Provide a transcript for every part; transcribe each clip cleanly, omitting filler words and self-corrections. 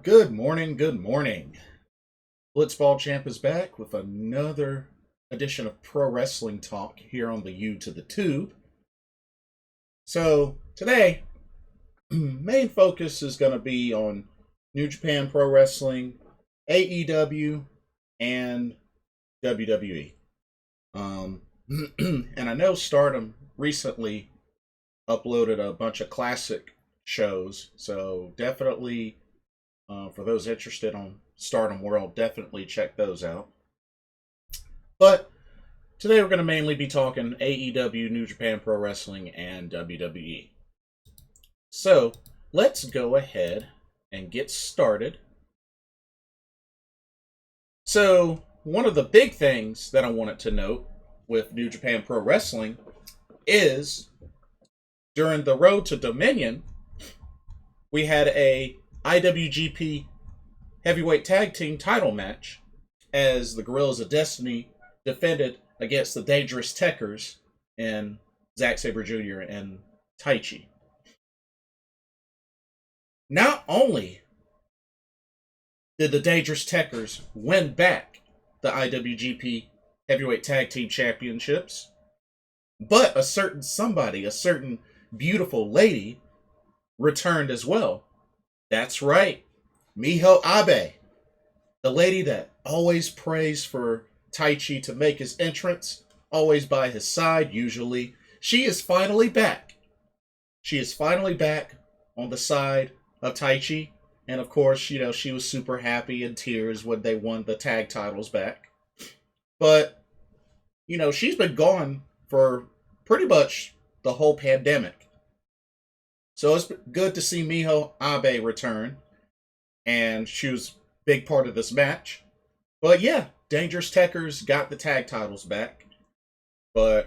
Good morning, good morning. Blitzball Champ is back with another edition of Pro Wrestling Talk here on the U to the Tube. So, today, main focus is going to be on New Japan Pro Wrestling, AEW, and WWE. And I know Stardom recently uploaded a bunch of classic shows, so definitely for those interested on Stardom World, definitely check those out. But today we're going to mainly be talking AEW, New Japan Pro Wrestling, and WWE. So let's go ahead and get started. So one of the big things that I wanted to note with New Japan Pro Wrestling is during the Road to Dominion, we had a IWGP Heavyweight Tag Team title match as the Guerrillas of Destiny defended against the Dangerous Tekkers and Zack Sabre Jr. and Taichi. Not only did the Dangerous Tekkers win back the IWGP Heavyweight Tag Team Championships, but a certain beautiful lady returned as well. That's right, Miho Abe, the lady that always prays for Taichi to make his entrance, always by his side, usually. She is finally back. She is finally back on the side of Taichi. And of course, she was super happy in tears when they won the tag titles back. But, she's been gone for pretty much the whole pandemic. So it's good to see Miho Abe return. And she was a big part of this match. But yeah, Dangerous Tekkers got the tag titles back. But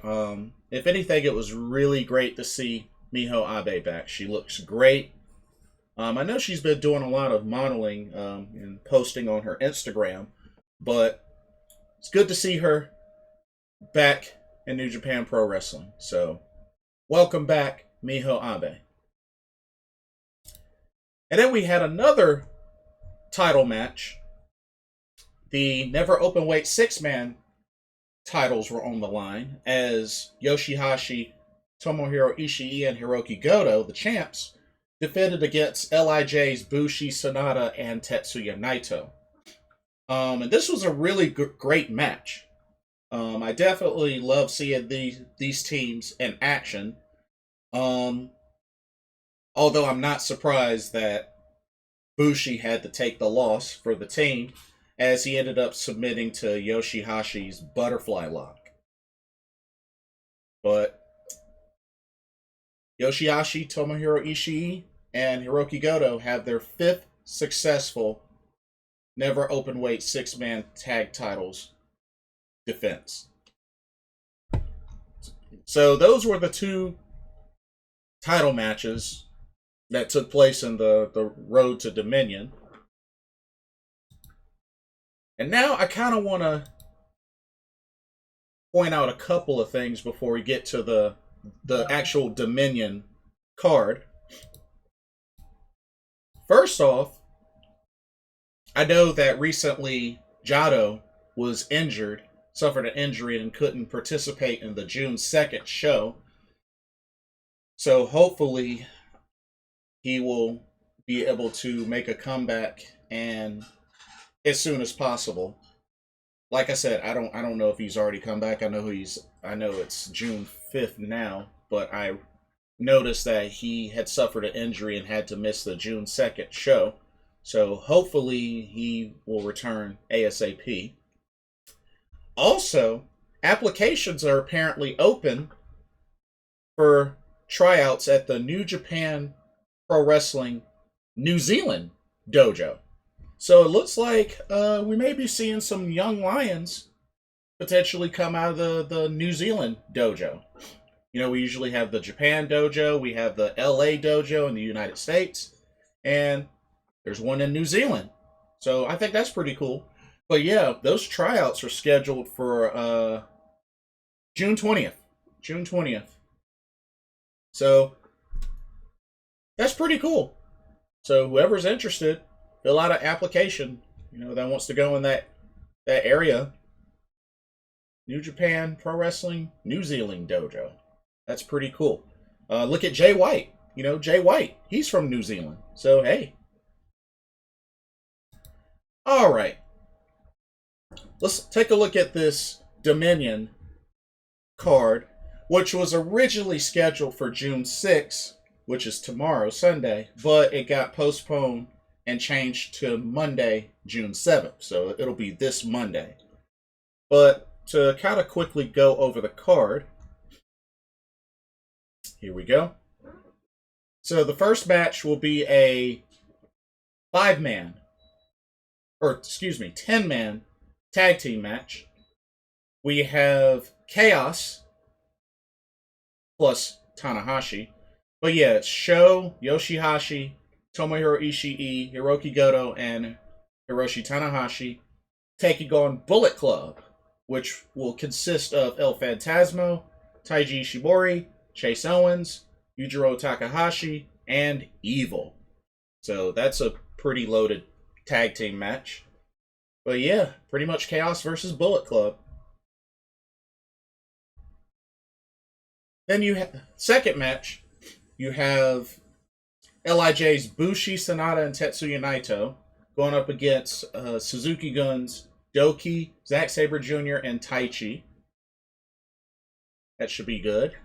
if anything, it was really great to see Miho Abe back. She looks great. I know she's been doing a lot of modeling and posting on her Instagram. But it's good to see her back in New Japan Pro Wrestling. So welcome back, Miho Abe. And then we had another title match. The Never Openweight 6-man titles were on the line as Yoshihashi, Tomohiro Ishii, and Hiroki Goto, the champs, defended against LIJ's Bushi, Sonata, and Tetsuya Naito. And this was a really great match. I definitely love seeing these teams in action. Although I'm not surprised that Bushi had to take the loss for the team as he ended up submitting to Yoshihashi's butterfly lock. But Yoshihashi, Tomohiro Ishii, and Hiroki Goto have their 5th successful Never Openweight 6-man tag titles defense. So those were the two title matches that took place in the Road to Dominion. And now I kind of want to point out a couple of things before we get to the actual Dominion card. First off, I know that recently Jado was injured, suffered an injury, and couldn't participate in the June 2nd show. So hopefully he will be able to make a comeback and as soon as possible. Like I said, I don't know if he's already come back. I know it's June 5th now, but I noticed that he had suffered an injury and had to miss the June 2nd show. So hopefully he will return ASAP. Also, applications are apparently open for tryouts at the New Japan Pro Wrestling New Zealand dojo. So it looks like we may be seeing some young lions potentially come out of the New Zealand dojo. We usually have the Japan dojo, we have the LA dojo in the United States, and there's one in New Zealand. So I think that's pretty cool. But yeah, those tryouts are scheduled for June 20th. June 20th. So that's pretty cool. So whoever's interested, a lot of application, that wants to go in that area. New Japan Pro Wrestling New Zealand Dojo. That's pretty cool. Look at Jay White. Jay White, he's from New Zealand. So, hey. All right. Let's take a look at this Dominion card, which was originally scheduled for June 6th, which is tomorrow, Sunday, but it got postponed and changed to Monday, June 7th. So it'll be this Monday. But to kind of quickly go over the card, here we go. So the first match will be a 10-man tag team match. We have Chaos plus Tanahashi. But yeah, it's Sho, Yoshihashi, Tomohiro Ishii, Hiroki Goto, and Hiroshi Tanahashi taking on Bullet Club, which will consist of El Phantasmo, Taiji Ishimori, Chase Owens, Yujiro Takahashi, and Evil. So that's a pretty loaded tag team match. But yeah, pretty much Chaos versus Bullet Club. Then you have second match. You have LIJ's Bushi, Sanada, and Tetsuya Naito going up against Suzuki Gun's Doki, Zack Sabre Jr., and Taichi. That should be good.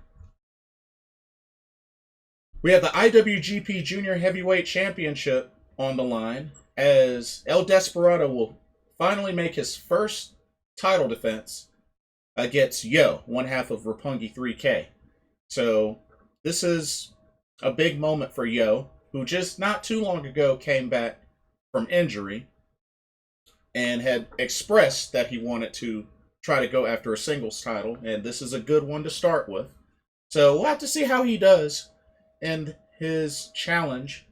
We have the IWGP Junior Heavyweight Championship on the line, as El Desperado will finally make his first title defense against Yo, one half of Roppongi 3K. So this is a big moment for Yo, who just not too long ago came back from injury and had expressed that he wanted to try to go after a singles title, and this is a good one to start with. So we'll have to see how he does in his challenge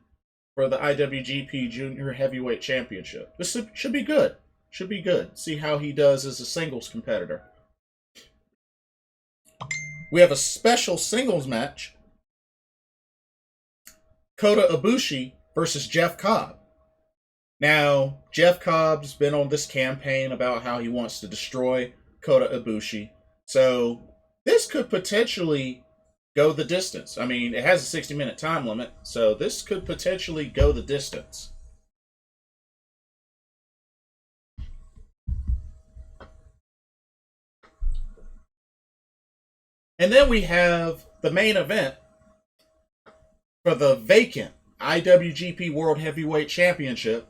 for the IWGP Junior Heavyweight Championship. This should be good. Should be good. See how he does as a singles competitor. We have a special singles match. Kota Ibushi versus Jeff Cobb. Now, Jeff Cobb's been on this campaign about how he wants to destroy Kota Ibushi. So this could potentially go the distance. I mean, it has a 60-minute time limit, so this could potentially go the distance. And then we have the main event for the vacant IWGP World Heavyweight Championship.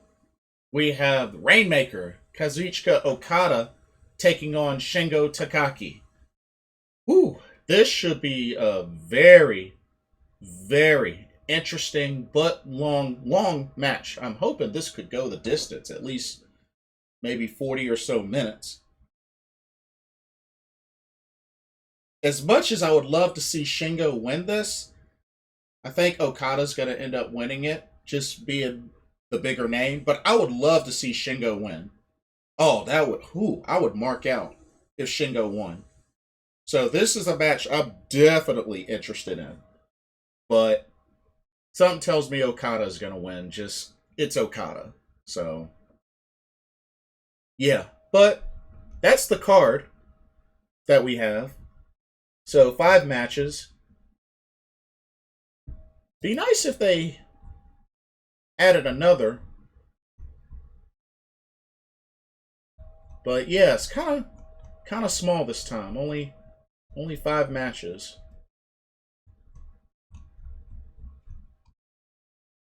We have Rainmaker, Kazuichika Okada, taking on Shingo Takaki. Ooh, this should be a very, very interesting but long match. I'm hoping this could go the distance, at least maybe 40 or so minutes. As much as I would love to see Shingo win this, I think Okada's going to end up winning it, just being the bigger name. But I would love to see Shingo win. Oh, I would mark out if Shingo won. So this is a match I'm definitely interested in. But something tells me Okada's going to win. It's Okada. So, yeah. But that's the card that we have. So 5 matches. Be nice if they added another. But yeah, it's kind of small this time. Only 5 matches.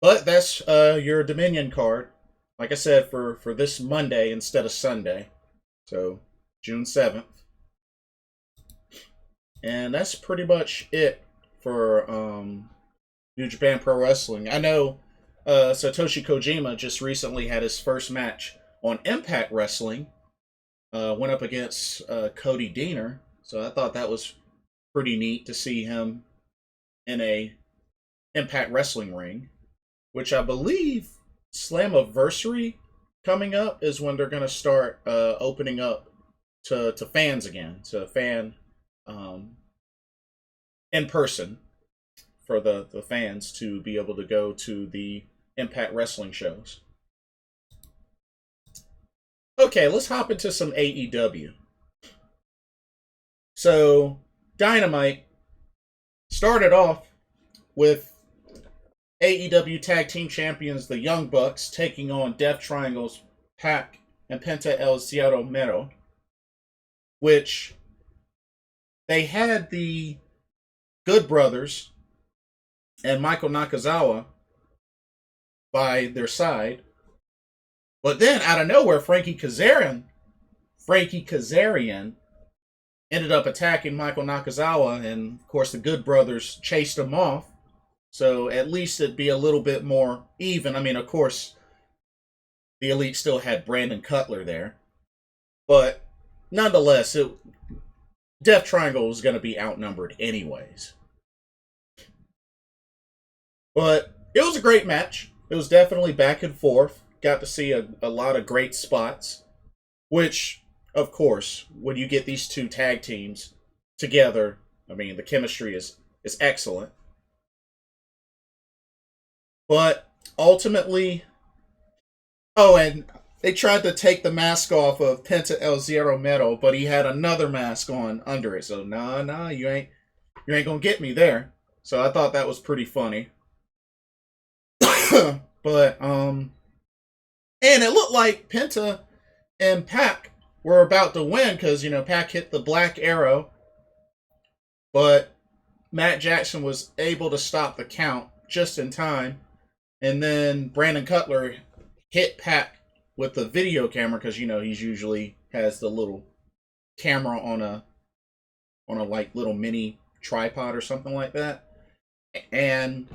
But that's your Dominion card. Like I said, for this Monday instead of Sunday. So June 7th. And that's pretty much it for New Japan Pro Wrestling. I know Satoshi Kojima just recently had his first match on Impact Wrestling. Went up against Cody Deaner. So I thought that was pretty neat to see him in a Impact Wrestling ring. Which I believe Slammiversary coming up is when they're going to start opening up to fans again. To fan in person for the fans to be able to go to the Impact Wrestling shows. Okay, let's hop into some AEW. So, Dynamite started off with AEW Tag Team Champions, the Young Bucks, taking on Death Triangles, Pac, and Penta El Zero Miedo, which they had the Good Brothers and Michael Nakazawa by their side. But then, out of nowhere, Frankie Kazarian ended up attacking Michael Nakazawa, and of course the Good Brothers chased him off. So at least it'd be a little bit more even. I mean, of course, the Elite still had Brandon Cutler there. But nonetheless, Death Triangle was going to be outnumbered anyways. But it was a great match. It was definitely back and forth. Got to see a lot of great spots. Which, of course, when you get these two tag teams together, I mean, the chemistry is excellent. But ultimately, and they tried to take the mask off of Penta El Zero Miedo, but he had another mask on under it. So nah, you ain't gonna get me there. So I thought that was pretty funny. But and it looked like Penta and Pac were about to win because, Pac hit the black arrow, but Matt Jackson was able to stop the count just in time. And then Brandon Cutler hit Pac with the video camera because, he's usually has the little camera on a like little mini tripod or something like that. And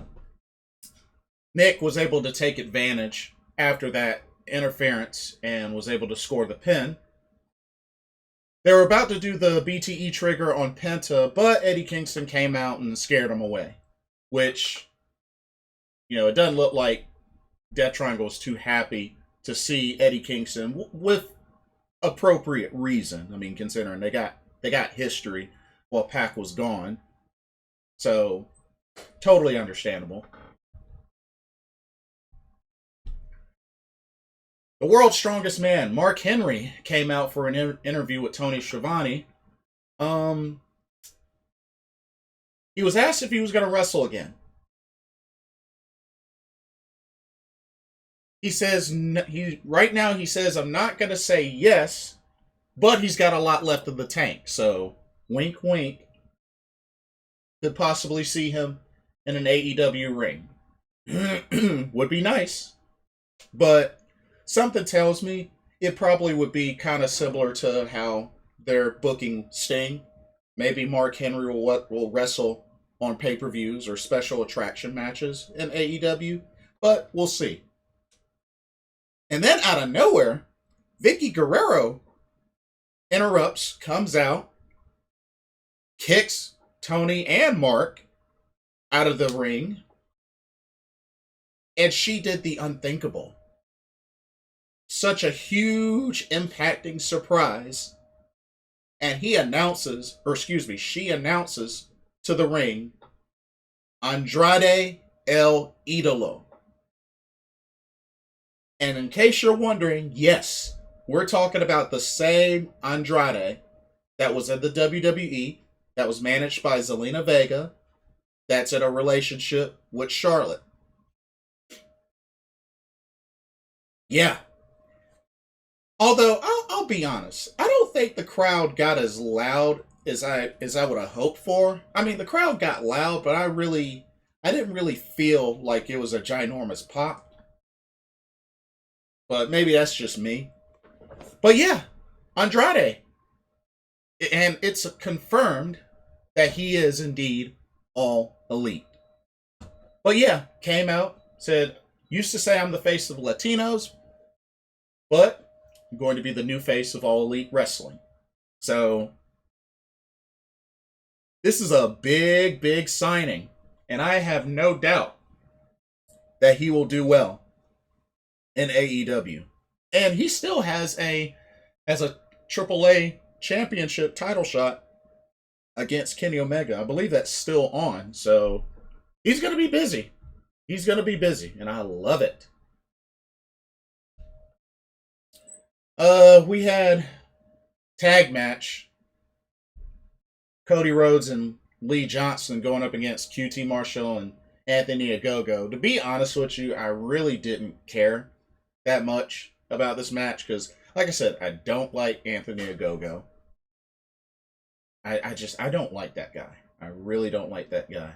Nick was able to take advantage after that interference and was able to score the pin. They were about to do the BTE trigger on Penta, but Eddie Kingston came out and scared him away. Which, it doesn't look like Death Triangle was too happy to see Eddie Kingston with appropriate reason. I mean, considering they got history while Pac was gone. So, totally understandable. The world's strongest man, Mark Henry, came out for an interview with Tony Schiavone. He was asked if he was going to wrestle again. He says right now he says I'm not going to say yes, but he's got a lot left in the tank. So wink, wink. Could possibly see him in an AEW ring. Would be nice, but something tells me it probably would be kind of similar to how they're booking Sting. Maybe Mark Henry will wrestle on pay-per-views or special attraction matches in AEW, but we'll see. And then out of nowhere, Vicky Guerrero interrupts, comes out, kicks Tony and Mark out of the ring, and she did the unthinkable. Such a huge impacting surprise. And she announces to the ring, Andrade El Idolo. And in case you're wondering, yes, we're talking about the same Andrade that was in the WWE, that was managed by Zelina Vega, that's in a relationship with Charlotte. Yeah. Although, I'll be honest, I don't think the crowd got as loud as I would have hoped for. I mean, the crowd got loud, but I didn't really feel like it was a ginormous pop. But maybe that's just me. But yeah, Andrade. And it's confirmed that he is indeed all elite. But yeah, came out, said, used to say I'm the face of Latinos, but I'm going to be the new face of all elite wrestling. So, this is a big, big signing. And I have no doubt that he will do well in AEW. And he still has a AAA championship title shot against Kenny Omega. I believe that's still on. So, he's going to be busy. He's going to be busy. And I love it. We had tag match. Cody Rhodes and Lee Johnson going up against QT Marshall and Anthony Ogogo. To be honest with you, I really didn't care that much about this match because, like I said, I don't like Anthony Ogogo. I don't like that guy. I really don't like that guy.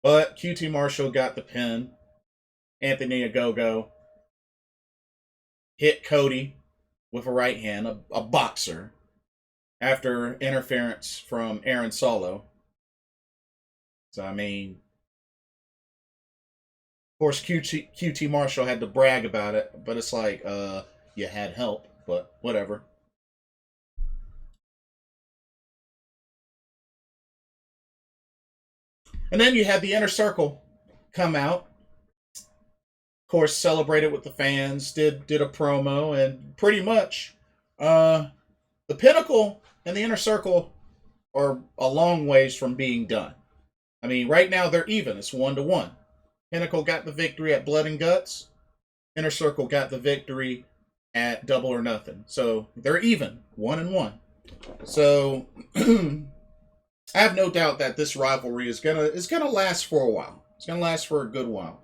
But QT Marshall got the pin. Anthony Ogogo hit Cody with a right hand, a boxer, after interference from Aaron Solo. So, I mean, of course, QT Marshall had to brag about it, but it's like, you had help, but whatever. And then you had the Inner Circle come out. Of course, celebrated with the fans, did a promo, and pretty much the Pinnacle and the Inner Circle are a long ways from being done. I mean, right now they're even. It's 1-1. Pinnacle got the victory at Blood and Guts. Inner Circle got the victory at Double or Nothing. So they're even, 1-1. So I have no doubt that this rivalry is gonna last for a while. It's gonna last for a good while.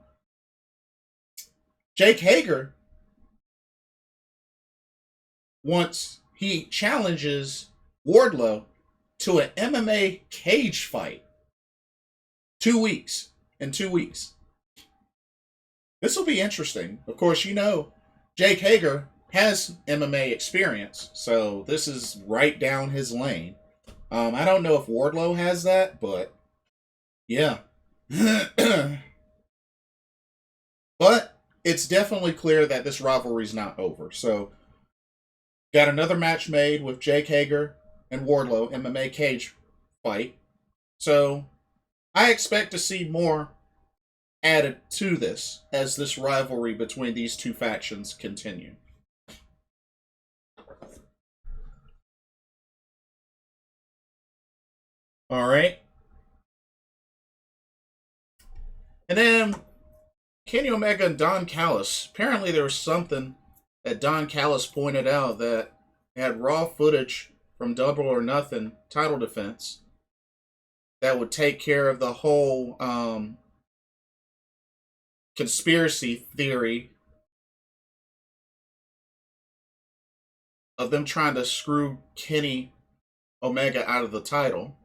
Jake Hager, once he challenges Wardlow to an MMA cage fight. 2 weeks. In 2 weeks. This will be interesting. Of course, you know, Jake Hager has MMA experience, so this is right down his lane. I don't know if Wardlow has that, but yeah. But it's definitely clear that this rivalry's not over. So, got another match made with Jake Hager and Wardlow, MMA cage fight. So, I expect to see more added to this as this rivalry between these two factions continue. All right. And then Kenny Omega and Don Callis. Apparently there was something that Don Callis pointed out that had raw footage from Double or Nothing title defense that would take care of the whole conspiracy theory of them trying to screw Kenny Omega out of the title.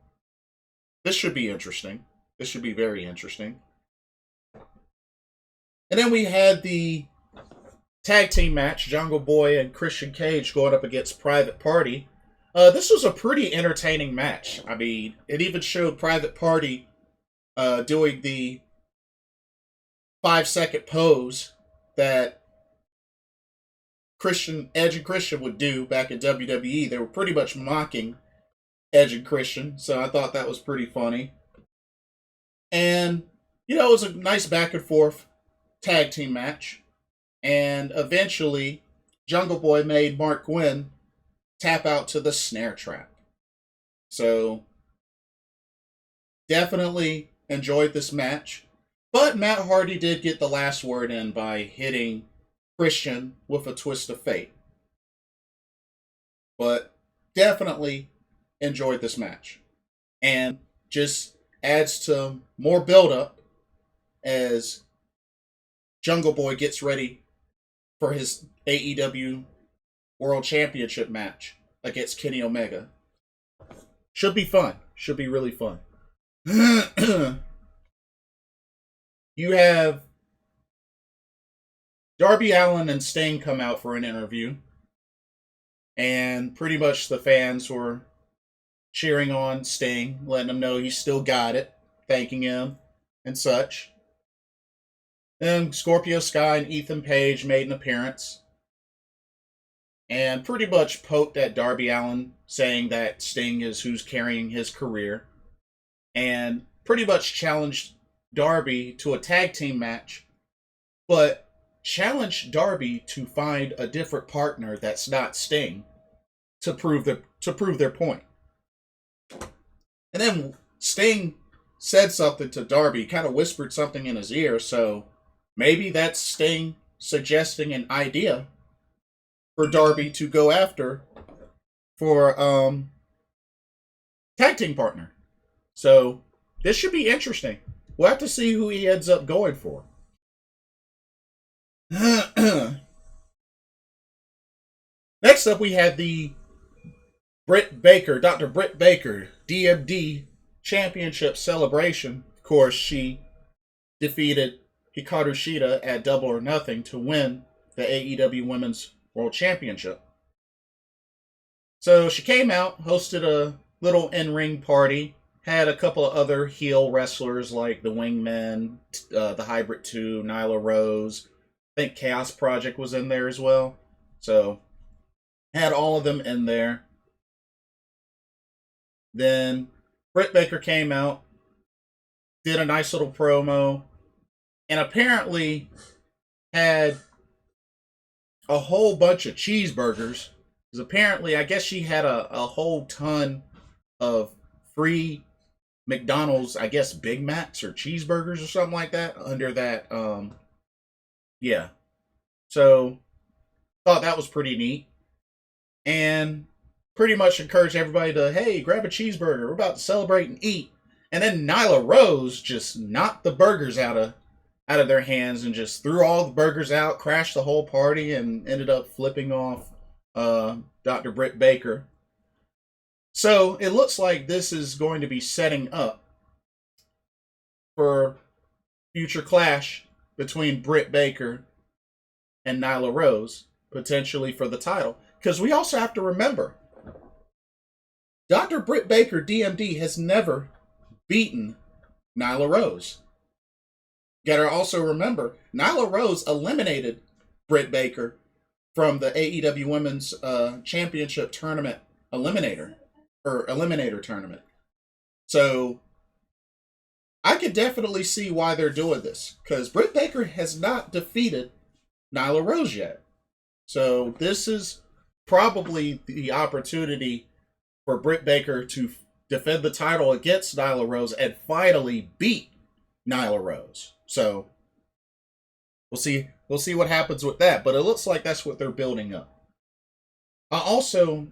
This should be interesting. This should be very interesting. And then we had the tag team match, Jungle Boy and Christian Cage going up against Private Party. This was a pretty entertaining match. I mean, it even showed Private Party doing the 5-second pose that Edge and Christian would do back in WWE. They were pretty much mocking Edge and Christian, so I thought that was pretty funny. And, you know, it was a nice back and forth tag team match. And eventually, Jungle Boy made Mark Quinn tap out to the snare trap. So, definitely enjoyed this match. But Matt Hardy did get the last word in by hitting Christian with a twist of fate. But definitely enjoyed this match. And just adds to more build-up as Jungle Boy gets ready for his AEW World Championship match against Kenny Omega. Should be fun. Should be really fun. You have Darby Allin and Sting come out for an interview. And pretty much the fans were cheering on Sting, letting him know he still got it, thanking him, and such. Then Scorpio Sky and Ethan Page made an appearance. And pretty much poked at Darby Allin, saying that Sting is who's carrying his career. And pretty much challenged Darby to a tag team match, but challenged Darby to find a different partner that's not Sting to prove their point. And then Sting said something to Darby, kind of whispered something in his ear, so maybe that's Sting suggesting an idea for Darby to go after for tag team partner. So this should be interesting. We'll have to see who he ends up going for. Next up, we had the Dr. Britt Baker, DMD Championship celebration. Of course, she defeated Hikaru Shida at Double or Nothing to win the AEW Women's World Championship. So she came out, hosted a little in-ring party, had a couple of other heel wrestlers like the Wingmen, the Hybrid 2, Nyla Rose. I think Chaos Project was in there as well. So had all of them in there. Then Britt Baker came out, did a nice little promo, and apparently had a whole bunch of cheeseburgers. Because apparently, I guess she had a whole ton of free McDonald's, I guess, Big Macs or cheeseburgers or something like that under that. Yeah. So, thought that was pretty neat. And pretty much encouraged everybody to, hey, grab a cheeseburger. We're about to celebrate and eat. And then Nyla Rose just knocked the burgers out of their hands and just threw all the burgers out, crashed the whole party, and ended up flipping off Dr. Britt Baker. So it looks like this is going to be setting up for future clash between Britt Baker and Nyla Rose, potentially for the title. Because we also have to remember, Dr. Britt Baker, DMD, has never beaten Nyla Rose. Gotta also remember, Nyla Rose eliminated Britt Baker from the AEW Women's Championship Tournament Eliminator Tournament. So I could definitely see why they're doing this, because Britt Baker has not defeated Nyla Rose yet. So this is probably the opportunity for Britt Baker to defend the title against Nyla Rose and finally beat Nyla Rose. So we'll see what happens with that, but it looks like that's what they're building up. Also,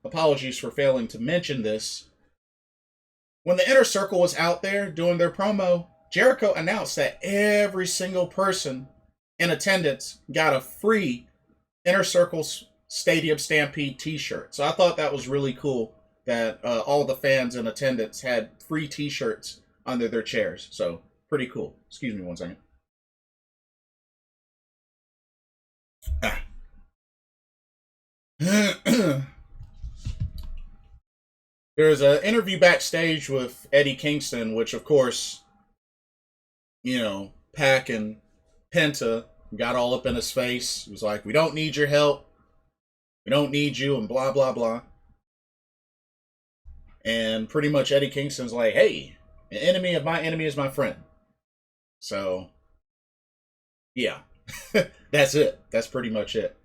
apologies for failing to mention this. When the Inner Circle was out there doing their promo, Jericho announced that every single person in attendance got a free Inner Circle's Stadium Stampede t-shirt. So I thought that was really cool that all the fans in attendance had free t-shirts under their chairs. So pretty cool. Excuse me one second. There's an interview backstage with Eddie Kingston, which of course, Pac and Penta got all up in his face. It was like, we don't need your help. We don't need you, and blah, blah, blah. And pretty much Eddie Kingston's like, hey, an enemy of my enemy is my friend. So, yeah. That's it. That's pretty much it.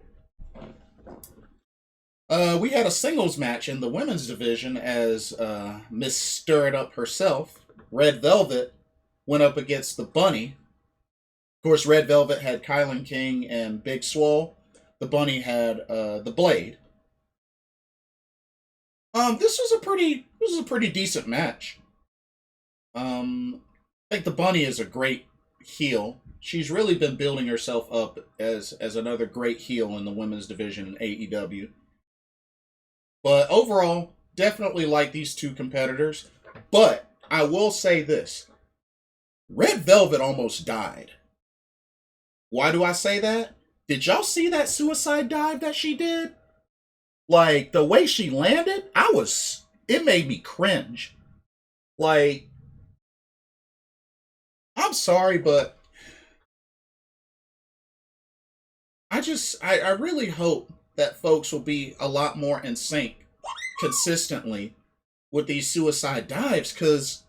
We had a singles match in the women's division as Miss Stir It Up herself, Red Velvet, went up against the Bunny. Of course, Red Velvet had Kylan King and Big Swole. The Bunny had the Blade. This was a pretty decent match. I think the Bunny is a great heel. She's really been building herself up as another great heel in the women's division in AEW. But overall, definitely like these two competitors. But I will say this. Red Velvet almost died. Why do I say that? Did y'all see that suicide dive that she did? Like, the way she landed, it made me cringe. Like, I'm sorry, but I really hope that folks will be a lot more in sync consistently with these suicide dives, because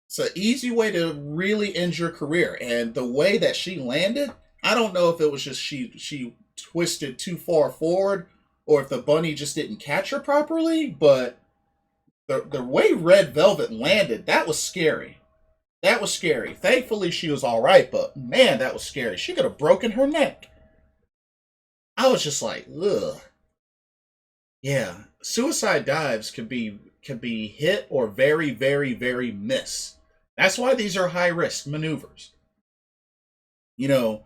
it's an easy way to really end your career. And the way that she landed, I don't know if it was just she twisted too far forward or if the Bunny just didn't catch her properly, but the way Red Velvet landed, that was scary. That was scary. Thankfully, she was all right, but man, that was scary. She could have broken her neck. I was just like, ugh. Yeah, suicide dives can be hit or very, very, very miss. That's why these are high risk maneuvers. You know,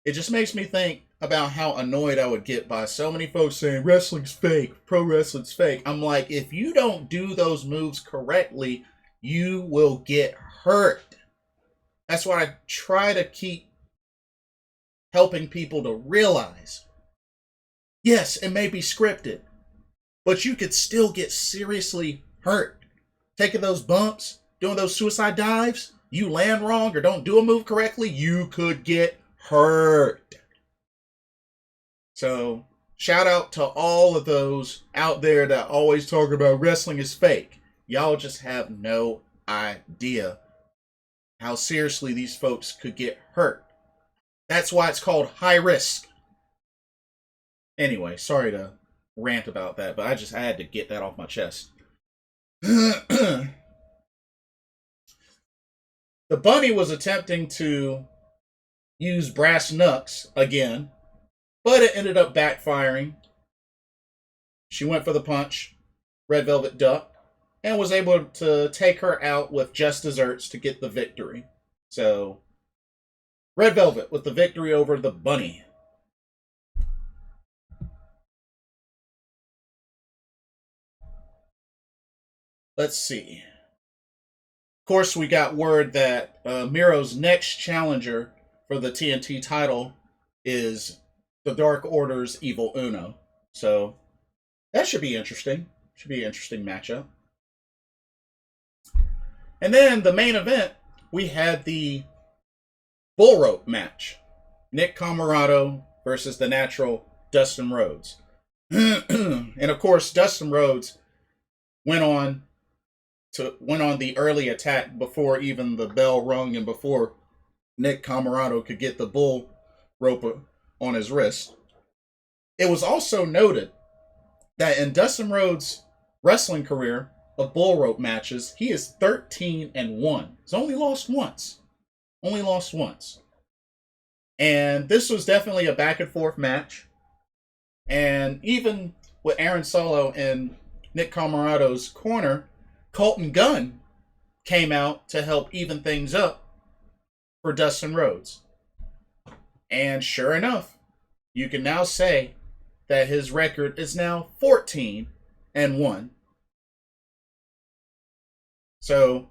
it just makes me think about how annoyed I would get by so many folks saying wrestling's fake, pro wrestling's fake. I'm like, if you don't do those moves correctly, you will get hurt. That's why I try to keep helping people to realize, yes, it may be scripted, but you could still get seriously hurt. Taking those bumps, doing those suicide dives, you land wrong or don't do a move correctly, you could get hurt. So, shout out to all of those out there that always talk about wrestling is fake. Y'all just have no idea how seriously these folks could get hurt. That's why it's called high risk. Anyway, sorry to rant about that, but I had to get that off my chest. The bunny was attempting to use brass knucks again, but it ended up backfiring. She went for the punch, Red Velvet ducked, and was able to take her out with just desserts to get the victory. So, Red Velvet with the victory over the bunny. Let's see. Of course, we got word that Miro's next challenger for the TNT title is the Dark Order's Evil Uno. So, that should be interesting. Should be an interesting matchup. And then the main event, we had the bull rope match. Nick Comoroto versus the Natural Dustin Rhodes. And of course, Dustin Rhodes went on the early attack before even the bell rung and before Nick Comoroto could get the bull rope on his wrist. It was also noted that in Dustin Rhodes' wrestling career of bull rope matches, he is 13-1. He's only lost once. Only lost once. And this was definitely a back and forth match. And even with Aaron Solo in Nick Comorato's corner, Colton Gunn came out to help even things up for Dustin Rhodes. And sure enough, you can now say that his record is now 14-1. So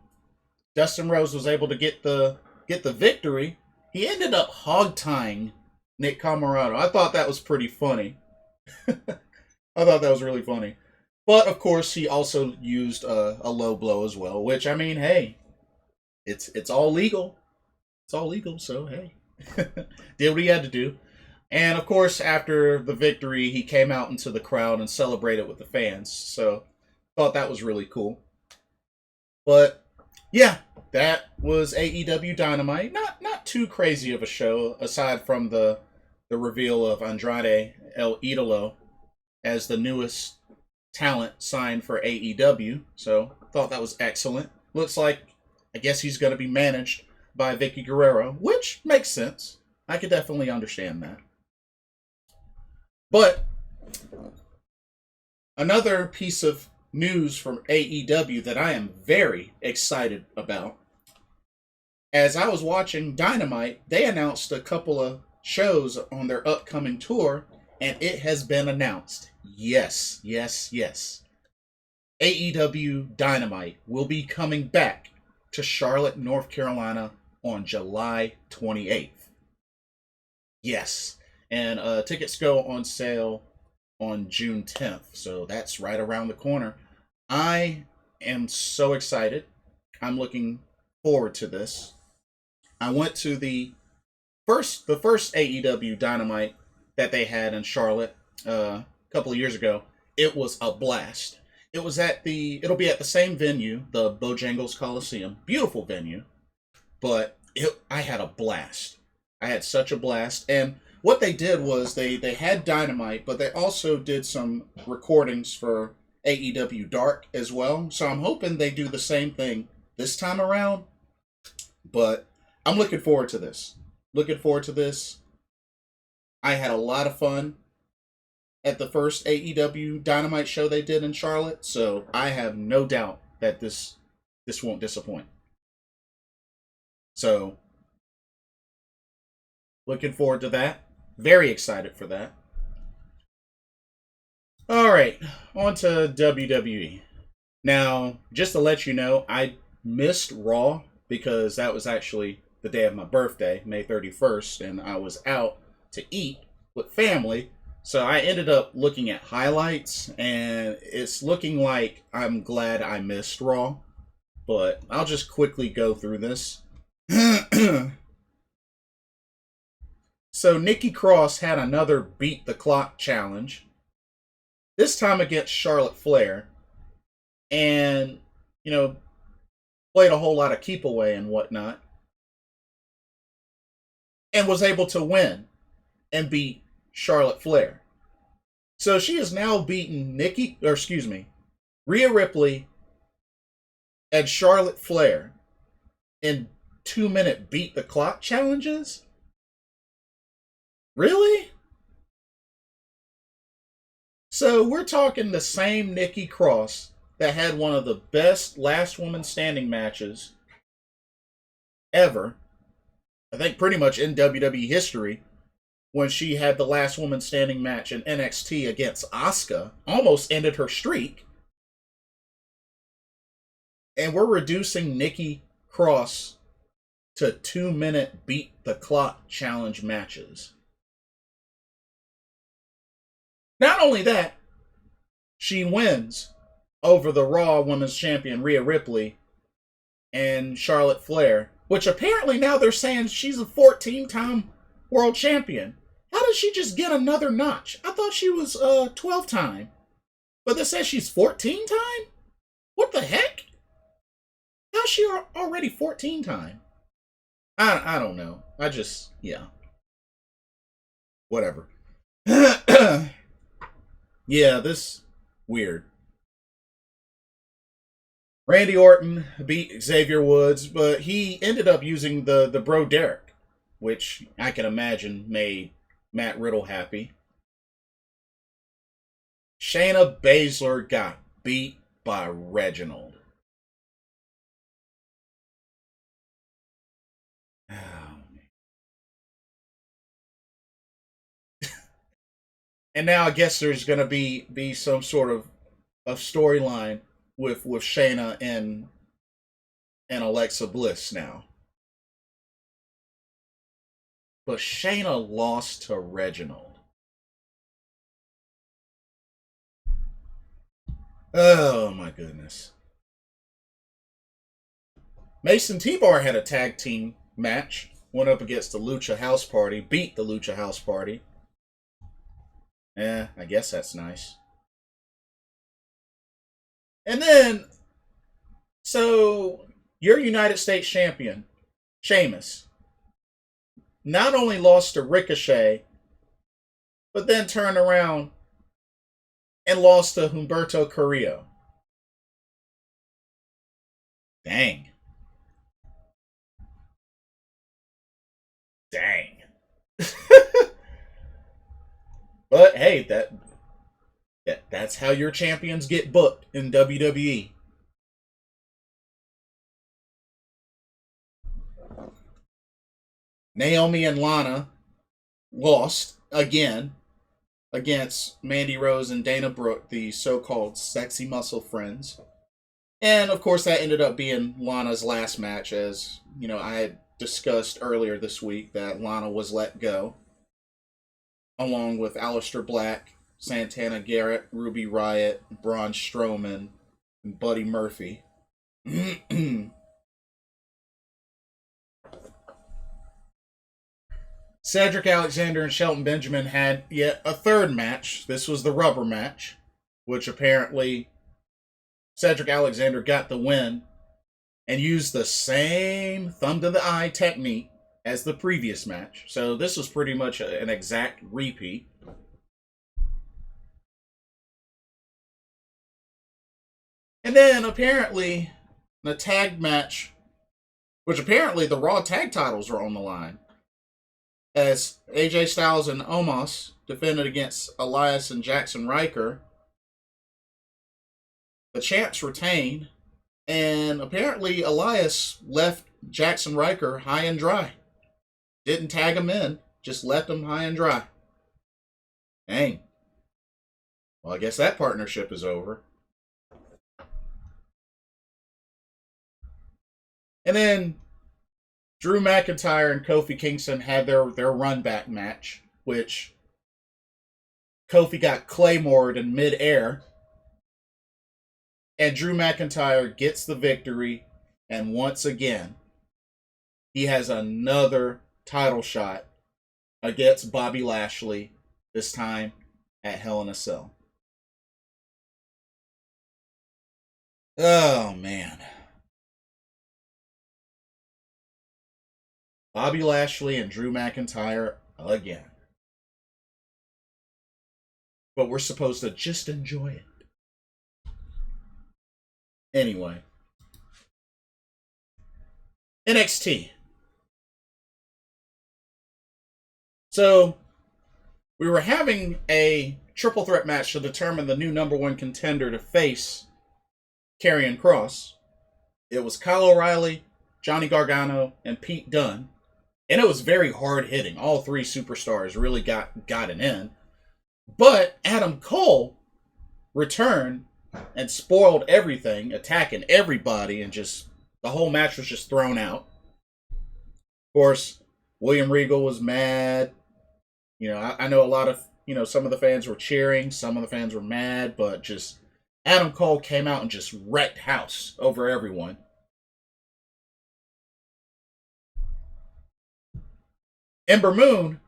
Dustin Rhodes was able to get the victory. He ended up hog-tying Nick Comoroto. I thought that was pretty funny. I thought that was really funny. But of course, he also used a low blow as well. Which, I mean, hey, it's all legal. It's all legal. So hey, did what he had to do. And of course, after the victory, he came out into the crowd and celebrated with the fans. So thought that was really cool. But yeah, that was AEW Dynamite. Not too crazy of a show, aside from the reveal of Andrade El Idolo as the newest talent signed for AEW. So thought that was excellent. Looks like, I guess he's going to be managed by Vicky Guerrero, which makes sense. I could definitely understand that. But another piece of news from AEW that I am very excited about. As I was watching Dynamite, they announced a couple of shows on their upcoming tour, and it has been announced. Yes. AEW Dynamite will be coming back to Charlotte, North Carolina on July 28th. Yes. And tickets go on sale on June 10th. So that's right around the corner. I am so excited. I'm looking forward to this. I went to the first AEW Dynamite that they had in Charlotte a couple of years ago. It was a blast. It'll be at the same venue, the Bojangles Coliseum. Beautiful venue. But I had a blast. I had such a blast. And what they did was they had Dynamite, but they also did some recordings for AEW Dark as well. So I'm hoping they do the same thing this time around. But I'm looking forward to this. I had a lot of fun at the first AEW Dynamite show they did in Charlotte, so I have no doubt that this won't disappoint. So, looking forward to that. Very excited for that. All right, on to WWE. Now, just to let you know, I missed Raw because that was actually the day of my birthday, May 31st, and I was out to eat with family. So I ended up looking at highlights, and it's looking like I'm glad I missed Raw. But I'll just quickly go through this. So Nikki Cross had another Beat the Clock challenge. This time against Charlotte Flair. And, played a whole lot of keep away and whatnot. And was able to win and beat Charlotte Flair. So she has now beaten Rhea Ripley and Charlotte Flair in 2-minute Beat the Clock challenges? Really? So we're talking the same Nikki Cross that had one of the best last woman standing matches ever. I think pretty much in WWE history, when she had the last woman standing match in NXT against Asuka, almost ended her streak. And we're reducing Nikki Cross to 2-minute Beat the Clock challenge matches. Not only that, she wins over the Raw Women's Champion Rhea Ripley and Charlotte Flair, which apparently now they're saying she's a 14-time world champion. How does she just get another notch? I thought she was 12-time. But this says she's 14-time? What the heck? How's she already 14-time? I don't know. Whatever. Yeah, this weird. Randy Orton beat Xavier Woods, but he ended up using the Bro Derek, which I can imagine made Matt Riddle happy. Shayna Baszler got beat by Reginald. And now I guess there's going to be some sort of storyline with Shayna and Alexa Bliss now. But Shayna lost to Reginald. Oh my goodness. Mason T-Bar had a tag team match. Went up against the Lucha House Party. Beat the Lucha House Party. I guess that's nice. And then, so, your United States champion, Sheamus, not only lost to Ricochet, but then turned around and lost to Humberto Carrillo. Dang. But hey, that's how your champions get booked in WWE. Naomi and Lana lost again against Mandy Rose and Dana Brooke, the so-called sexy muscle friends. And of course that ended up being Lana's last match, as I had discussed earlier this week that Lana was let go, along with Aleister Black, Santana Garrett, Ruby Riott, Braun Strowman, and Buddy Murphy. Cedric Alexander and Shelton Benjamin had yet a third match. This was the rubber match, which apparently Cedric Alexander got the win and used the same thumb to the eye technique as the previous match. So this was pretty much an exact repeat. And then apparently the tag match, which apparently the Raw tag titles are on the line. as AJ Styles and Omos defended against Elias and Jackson Ryker. The champs retain, and apparently Elias left Jackson Ryker high and dry. Didn't tag him in, just left him high and dry. Dang. Well, I guess that partnership is over. And then Drew McIntyre and Kofi Kingston had their run back match, which Kofi got Claymored in midair. And Drew McIntyre gets the victory. And once again, he has another title shot against Bobby Lashley, this time at Hell in a Cell. Oh, man. Bobby Lashley and Drew McIntyre again. But we're supposed to just enjoy it. Anyway. NXT. So, we were having a triple threat match to determine the new number one contender to face Karrion Kross. It was Kyle O'Reilly, Johnny Gargano, and Pete Dunne. And it was very hard hitting. All three superstars really got it in. But Adam Cole returned and spoiled everything, attacking everybody, and just the whole match was just thrown out. Of course, William Regal was mad. You know, I know a lot of, some of the fans were cheering, some of the fans were mad, but just Adam Cole came out and just wrecked house over everyone. Ember Moon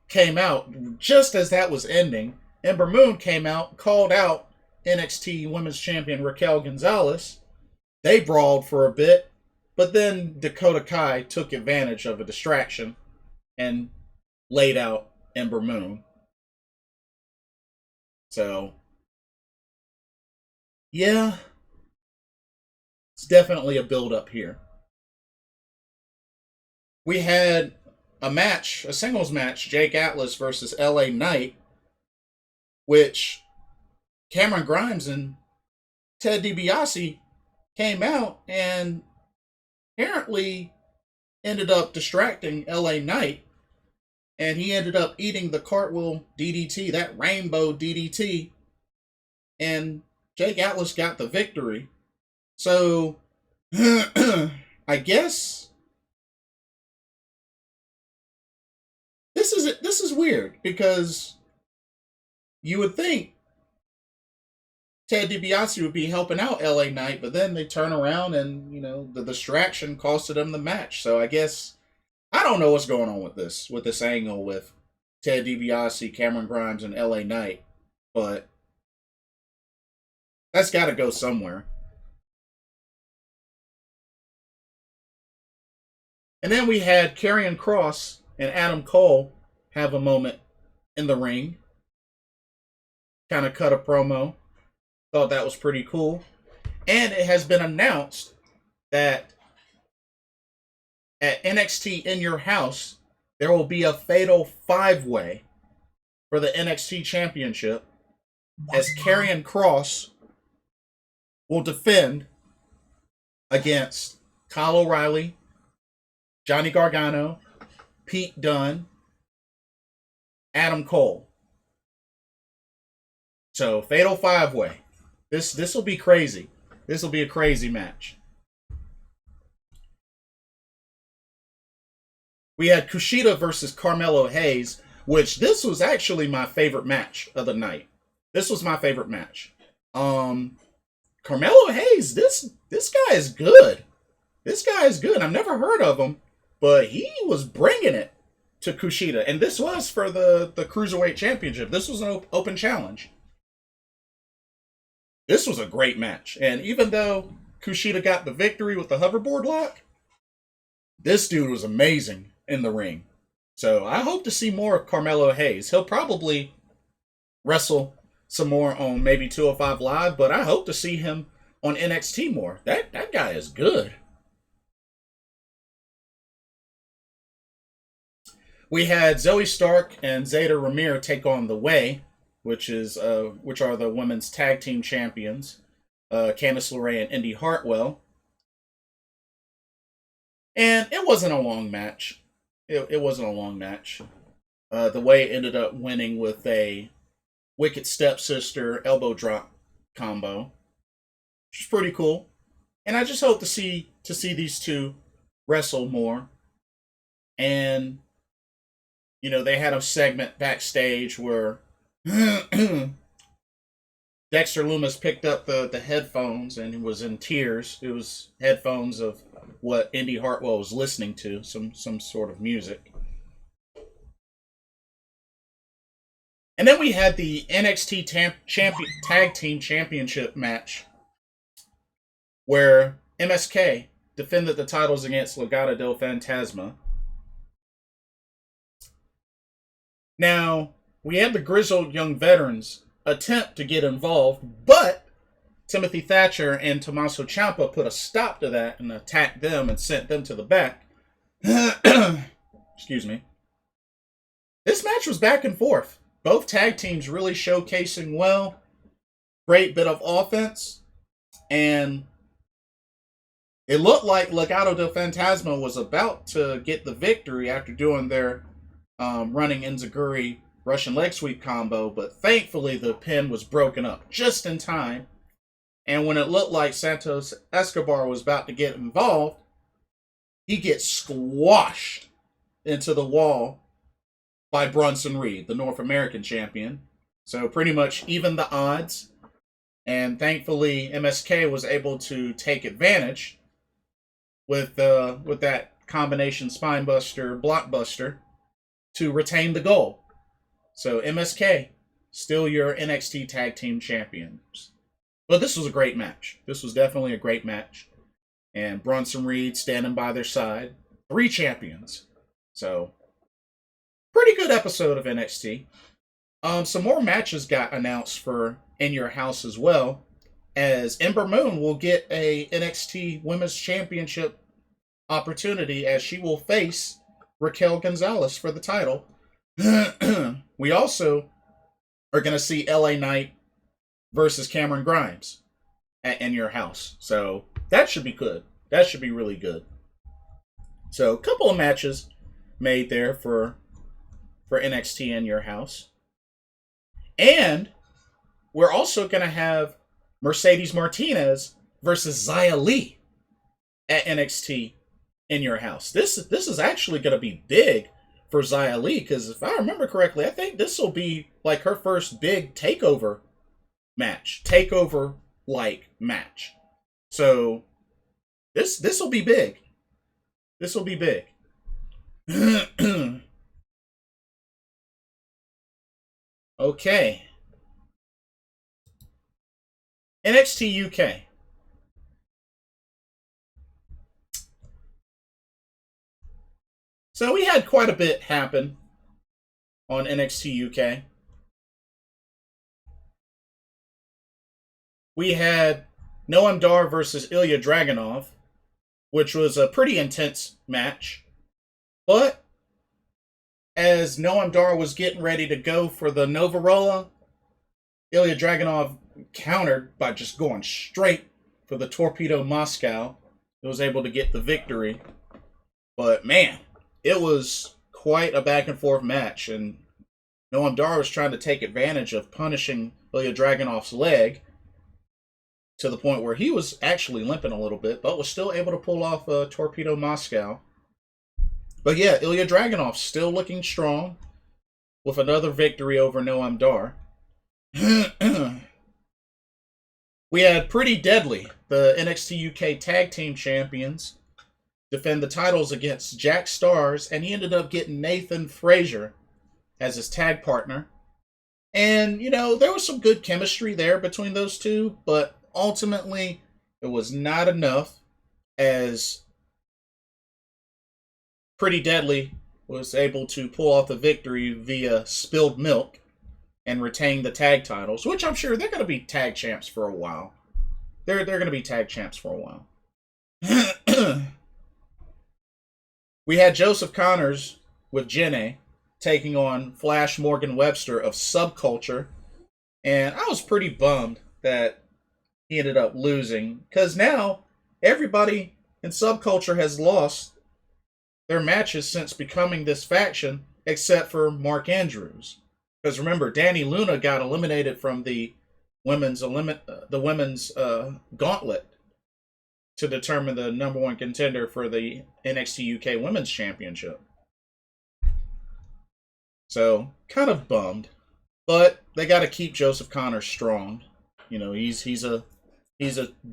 came out just as that was ending. Ember Moon came out, called out NXT Women's Champion Raquel Gonzalez. They brawled for a bit, but then Dakota Kai took advantage of a distraction and laid out Ember Moon. So, yeah, it's definitely a build-up here. We had a singles match, Jake Atlas versus LA Knight, which Cameron Grimes and Ted DiBiase came out and apparently ended up distracting LA Knight, and he ended up eating the cartwheel DDT, that rainbow DDT, and Jake Atlas got the victory. So, I guess this is weird, because you would think Ted DiBiase would be helping out LA Knight, but then they turn around and, the distraction costed him the match. So I guess, I don't know what's going on with this angle with Ted DiBiase, Cameron Grimes, and LA Knight, but that's got to go somewhere. And then we had Karrion Kross and Adam Cole have a moment in the ring. Kind of cut a promo. Thought that was pretty cool. And it has been announced that at NXT In Your House, there will be a fatal 5-way for the NXT Championship, as Karrion Kross will defend against Kyle O'Reilly, Johnny Gargano, Pete Dunne, Adam Cole. So, fatal 5-way. This will be crazy. This will be a crazy match. We had Kushida versus Carmelo Hayes, which this was actually my favorite match of the night. This was my favorite match. Carmelo Hayes, this guy is good. This guy is good. I've never heard of him, but he was bringing it to Kushida. And this was for the Cruiserweight Championship. This was an open challenge. This was a great match. And even though Kushida got the victory with the hoverboard lock, this dude was amazing in the ring. So I hope to see more of Carmelo Hayes. He'll probably wrestle some more on maybe 205 Live, but I hope to see him on NXT more. That guy is good. We had Zoe Stark and Zeta Ramir take on The Way, which are the women's tag team champions, Candice LeRae and Indy Hartwell. And it wasn't a long match. It wasn't a long match. The Way ended up winning with a Wicked Stepsister elbow drop combo, which is pretty cool. And I just hope to see these two wrestle more. And they had a segment backstage where Dexter Lumis picked up the headphones and he was in tears. It was headphones of what Indy Hartwell was listening to, some sort of music. And then we had the NXT Tag Team Championship match where MSK defended the titles against Legado del Fantasma. Now, we had the grizzled young veterans attempt to get involved, but Timothy Thatcher and Tommaso Ciampa put a stop to that and attacked them and sent them to the back. Excuse me. This match was back and forth. Both tag teams really showcasing well. Great bit of offense. And it looked like Legado del Fantasma was about to get the victory after doing their running Enziguri Russian leg sweep combo, but thankfully the pin was broken up just in time. And when it looked like Santos Escobar was about to get involved, he gets squashed into the wall by Bronson Reed, the North American champion. So pretty much even the odds. And thankfully MSK was able to take advantage with that combination spinebuster blockbuster to retain the gold. So MSK, still your NXT Tag Team Champions. But this was a great match. This was definitely a great match. And Bronson Reed standing by their side. 3 champions. So, pretty good episode of NXT. Some more matches got announced for In Your House as well, as Ember Moon will get a NXT Women's Championship opportunity as she will face Raquel Gonzalez for the title. We also are going to see LA Knight versus Cameron Grimes at In Your House. So that should be good. That should be really good. So a couple of matches made there for NXT In Your House. And we're also going to have Mercedes Martinez versus Xia Li at NXT In Your House. This is actually going to be big for Xia Li, because if I remember correctly, I think this will be like her first big takeover match. Takeover-like match. So, this will be big. This will be big. Okay. NXT UK. So we had quite a bit happen on NXT UK. We had Noam Dar versus Ilya Dragunov, which was a pretty intense match. But as Noam Dar was getting ready to go for the Nova Rolla, Ilya Dragunov countered by just going straight for the Torpedo Moscow. He was able to get the victory. But man, it was quite a back and forth match, and Noam Dar was trying to take advantage of punishing Ilya Dragunov's leg to the point where he was actually limping a little bit, but was still able to pull off a Torpedo Moscow. But yeah, Ilya Dragunov still looking strong with another victory over Noam Dar. We had Pretty Deadly, the NXT UK Tag Team Champions, defend the titles against Jack Stars, and he ended up getting Nathan Frazier as his tag partner. And, there was some good chemistry there between those two, but ultimately it was not enough, as Pretty Deadly was able to pull off the victory via spilled milk and retain the tag titles, which I'm sure they're going to be tag champs for a while. They're going to be tag champs for a while. We had Joseph Connors with Jenna taking on Flash Morgan Webster of Subculture. And I was pretty bummed that he ended up losing, because now everybody in Subculture has lost their matches since becoming this faction, except for Mark Andrews. Because remember, Danny Luna got eliminated from the women's gauntlet to determine the number one contender for the NXT UK Women's Championship. So, kind of bummed. But they got to keep Joseph Connors strong. You know, he's a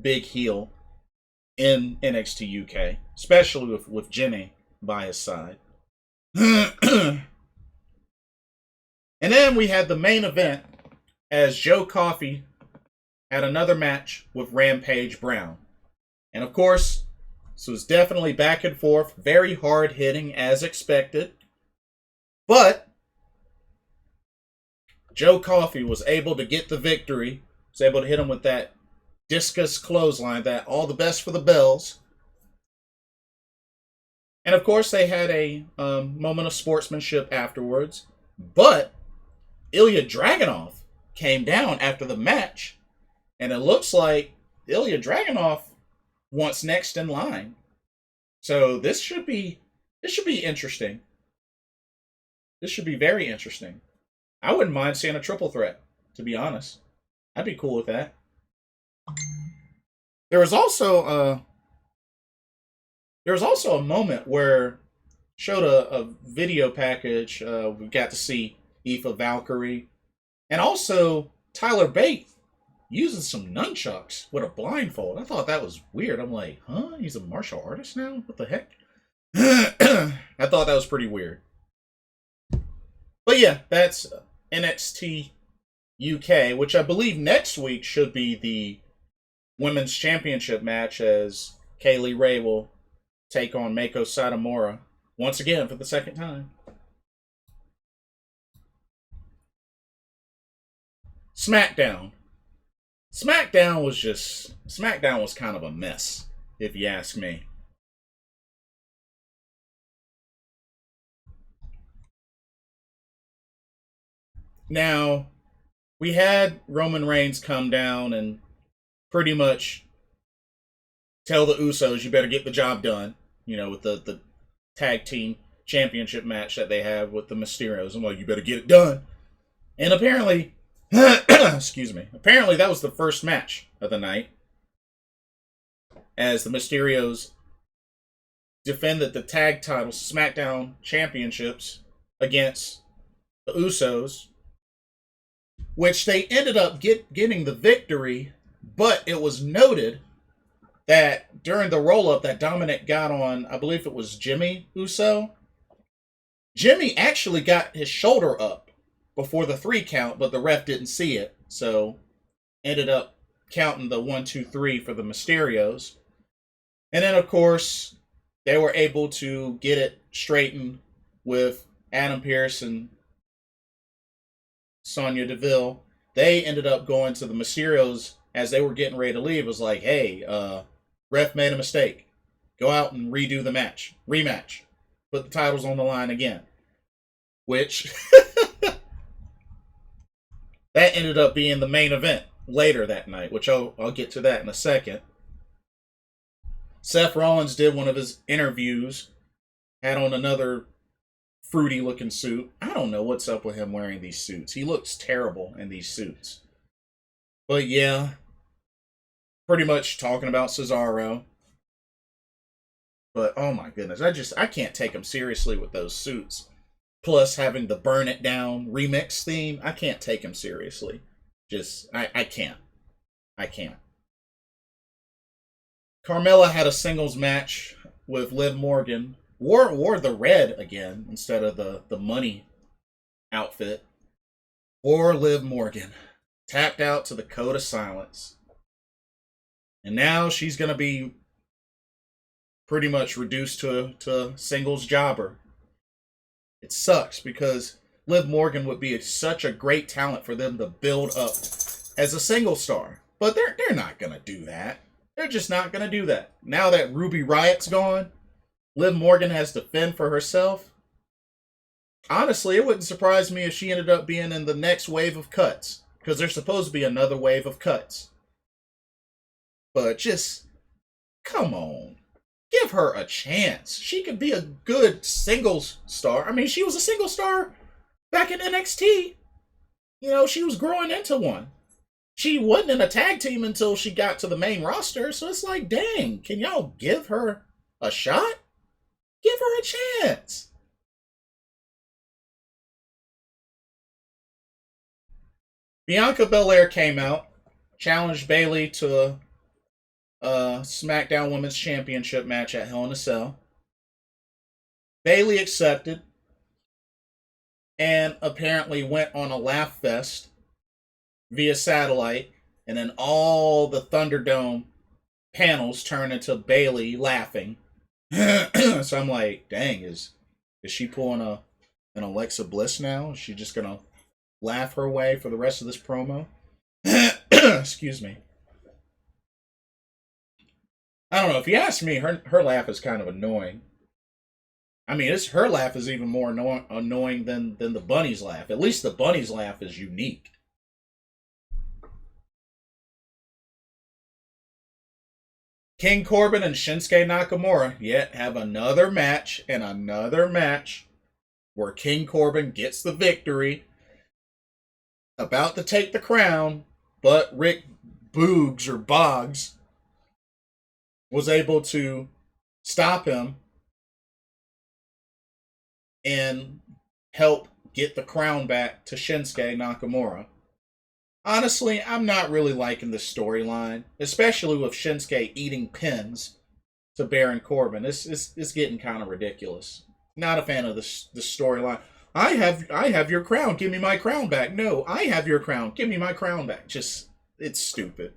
big heel in NXT UK, especially with Jenny by his side. And then we had the main event as Joe Coffey had another match with Rampage Brown. And of course, this was definitely back and forth, very hard hitting as expected. But Joe Coffey was able to get the victory, was able to hit him with that discus clothesline, that all the best for the bells. And of course, they had a moment of sportsmanship afterwards. But Ilya Dragunov came down after the match, and it looks like Ilya Dragunov wants next in line. So this should be interesting. This should be very interesting. I wouldn't mind seeing a triple threat, to be honest. I'd be cool with that. There was also a moment where showed a video package. We got to see Aoife Valkyrie, and also Tyler Bate using some nunchucks with a blindfold. I thought that was weird. I'm like, huh? He's a martial artist now? What the heck? I thought that was pretty weird. But yeah, that's NXT UK, which I believe next week should be the Women's Championship match, as Kaylee Ray will take on Meiko Satomura once again for the second time. SmackDown. SmackDown was kind of a mess, if you ask me. Now, we had Roman Reigns come down and pretty much tell the Usos, you better get the job done, you know, with the tag team championship match that they have with the Mysterios. I'm like, you better get it done. And apparently, excuse me, apparently that was the first match of the night, as the Mysterios defended the tag titles, SmackDown championships, against the Usos, which they ended up getting the victory. But it was noted that during the roll-up that Dominic got on, I believe it was Jimmy Uso, Jimmy actually got his shoulder up before the 3 count, but the ref didn't see it, so ended up counting the 1, 2, 3 for the Mysterios. And then, of course, they were able to get it straightened with Adam Pearce and Sonya Deville. They ended up going to the Mysterios as they were getting ready to leave. It was like, hey, ref made a mistake. Go out and redo the match. Rematch. Put the titles on the line again. Which, that ended up being the main event later that night, which I'll get to that in a second. Seth Rollins did one of his interviews, had on another fruity looking suit. I don't know what's up with him wearing these suits. He looks terrible in these suits. But yeah, pretty much talking about Cesaro. But oh my goodness, I can't take him seriously with those suits. Plus having the Burn It Down remix theme, I can't take him seriously. I can't. Carmella had a singles match with Liv Morgan. Wore the red again instead of the money outfit. Poor Liv Morgan. Tapped out to the Code of Silence. And now she's going to be pretty much reduced to a singles jobber. It sucks because Liv Morgan would be such a great talent for them to build up as a single star. But they're not going to do that. They're just not going to do that. Now that Ruby Riot's gone, Liv Morgan has to fend for herself. honestly, it wouldn't surprise me if she ended up being in the next wave of cuts. Because there's supposed to be another wave of cuts. But just, come on. Give her a chance. She could be a good singles star. I mean, she was a single star back in NXT. You know, she was growing into one. She wasn't in a tag team until she got to the main roster. So it's like, dang, can y'all give her a shot? Give her a chance. Bianca Belair came out, challenged Bayley to a SmackDown Women's Championship match at Hell in a Cell. Bayley accepted and apparently went on a laugh fest via satellite, and then all the Thunderdome panels turned into Bayley laughing. So I'm like, dang, is she pulling an Alexa Bliss now? Is she just gonna laugh her way for the rest of this promo? Excuse me. I don't know. If you ask me, her laugh is kind of annoying. I mean, her laugh is even more annoying than the bunny's laugh. At least the bunny's laugh is unique. King Corbin and Shinsuke Nakamura yet have another match where King Corbin gets the victory, about to take the crown, but Rick Boggs was able to stop him and help get the crown back to Shinsuke Nakamura. Honestly, I'm not really liking this storyline, especially with Shinsuke eating pins to Baron Corbin. It's getting kind of ridiculous. Not a fan of this storyline. I have your crown. Give me my crown back. No, I have your crown. Give me my crown back. Just, it's stupid.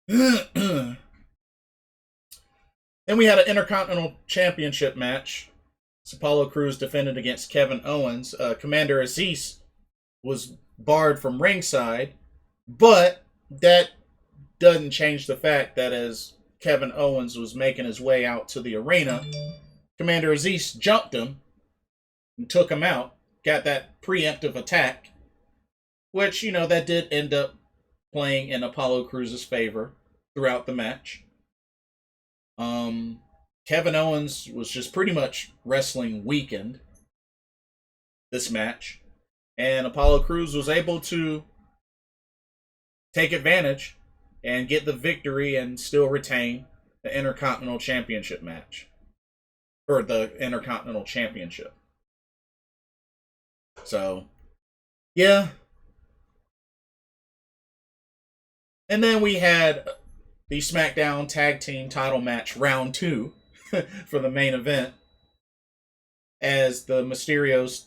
Then we had an Intercontinental Championship match. Apollo Crews defended against Kevin Owens. Commander Aziz was barred from ringside, but that doesn't change the fact that as Kevin Owens was making his way out to the arena, Commander Aziz jumped him and took him out, got that preemptive attack, which, you know, that did end up playing in Apollo Crews' favor throughout the match. Kevin Owens was just pretty much wrestling weakened this match, and Apollo Crews was able to take advantage and get the victory and still retain the Intercontinental Championship match. Or the Intercontinental Championship. So, yeah. And then we had the SmackDown Tag Team title match round 2 for the main event, as the Mysterios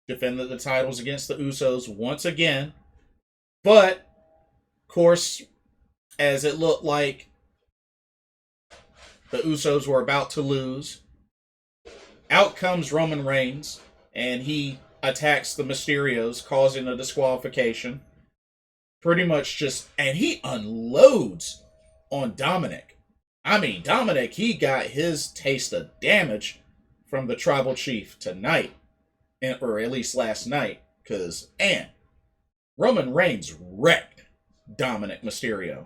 defended the titles against the Usos once again. But, of course, as it looked like the Usos were about to lose, out comes Roman Reigns, and he attacks the Mysterios, causing a disqualification. Pretty much just, and he unloads on Dominic. I mean, Dominic, he got his taste of damage from the Tribal Chief tonight, or at least last night, because, and Roman Reigns wrecked Dominic Mysterio.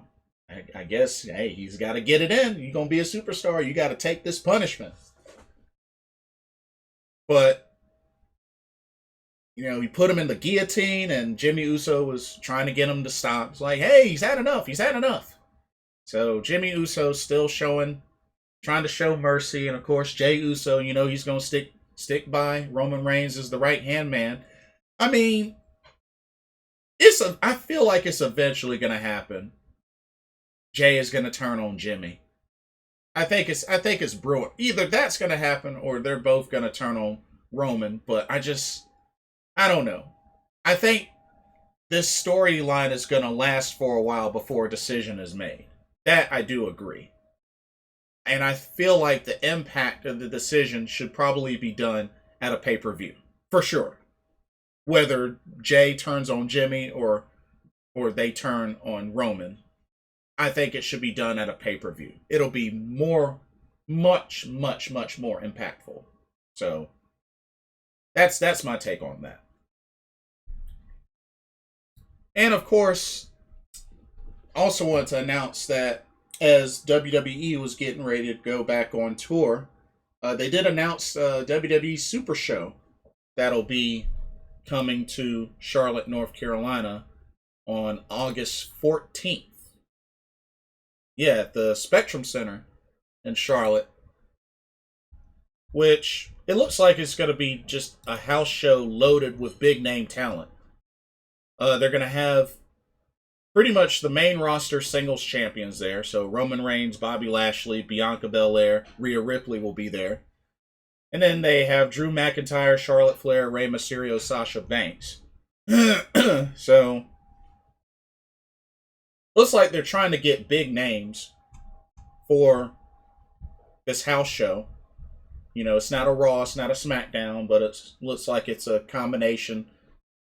I guess, hey, he's got to get it in. You're going to be a superstar. You got to take this punishment. But, you know, he put him in the guillotine, and Jimmy Uso was trying to get him to stop. It's like, hey, he's had enough. He's had enough. So Jimmy Uso's still trying to show mercy. And, of course, Jey Uso, you know, he's going to stick by Roman Reigns as the right-hand man. I mean, I feel like it's eventually going to happen. Jey is going to turn on Jimmy. I think it's brewing. Either that's going to happen or they're both going to turn on Roman. But I don't know. I think this storyline is going to last for a while before a decision is made. That I do agree. And I feel like the impact of the decision should probably be done at a pay-per-view. For sure. Whether Jey turns on Jimmy or they turn on Roman, I think it should be done at a pay-per-view. It'll be much more impactful. So, That's my take on that. And of course, also wanted to announce that as WWE was getting ready to go back on tour, they did announce WWE Super Show that'll be coming to Charlotte, North Carolina on August 14th. Yeah, at the Spectrum Center in Charlotte, which it looks like it's going to be just a house show loaded with big name talent. They're going to have pretty much the main roster singles champions there. So Roman Reigns, Bobby Lashley, Bianca Belair, Rhea Ripley will be there. And then they have Drew McIntyre, Charlotte Flair, Rey Mysterio, Sasha Banks. So, looks like they're trying to get big names for this house show. You know, it's not a Raw, it's not a SmackDown, but it looks like it's a combination,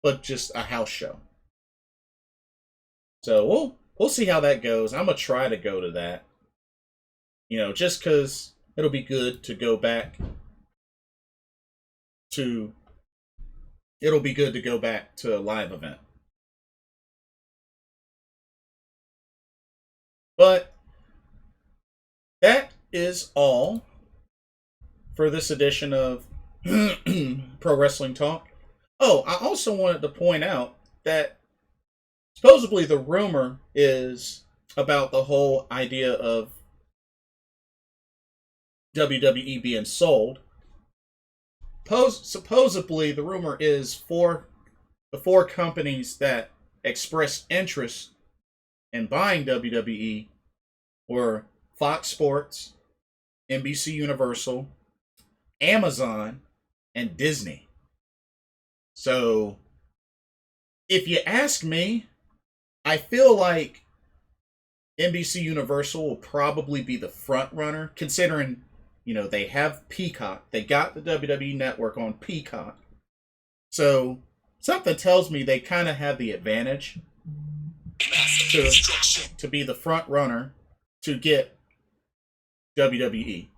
but just a house show. So we'll see how that goes. I'm gonna try to go to that. You know, just because it'll be good to go back to. It'll be good to go back to a live event. But that is all for this edition of Pro Wrestling Talk. Oh, I also wanted to point out that supposedly the rumor is about the whole idea of WWE being sold. Supposedly the rumor is for the four companies that expressed interest in buying WWE were Fox Sports, NBC Universal, Amazon, and Disney. So, if you ask me, I feel like NBC Universal will probably be the front runner, considering, you know, they have Peacock. They got the WWE Network on Peacock. So, something tells me they kind of have the advantage to be the front runner to get WWE.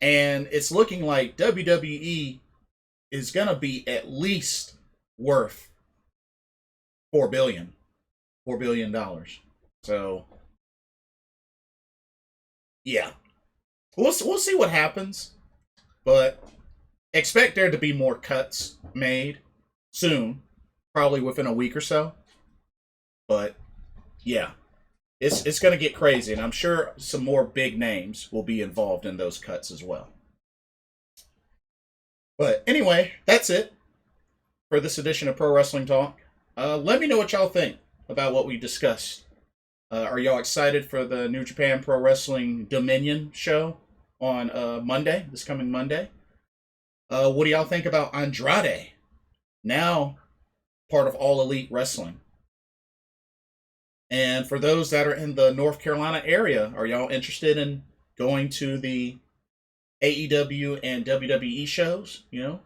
And it's looking like WWE is going to be at least worth $4 billion. $4 billion. So, yeah. We'll see what happens. But expect there to be more cuts made soon. Probably within a week or so. But, yeah. It's going to get crazy. And I'm sure some more big names will be involved in those cuts as well. But anyway, that's it for this edition of Pro Wrestling Talk. Let me know what y'all think about what we discussed. Are y'all excited for the New Japan Pro Wrestling Dominion show on Monday, this coming Monday? What do y'all think about Andrade, now part of All Elite Wrestling? And for those that are in the North Carolina area, are y'all interested in going to the AEW and WWE shows? You know,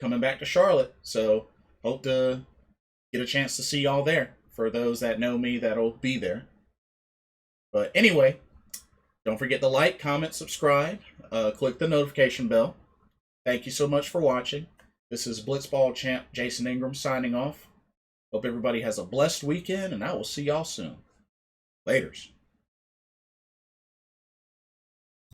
coming back to Charlotte. So, hope to get a chance to see y'all there. For those that know me, that'll be there. But anyway, don't forget to like, comment, subscribe, click the notification bell. Thank you so much for watching. This is Blitzball Champ Jason Ingram signing off. Hope everybody has a blessed weekend, and I will see y'all soon. Laters.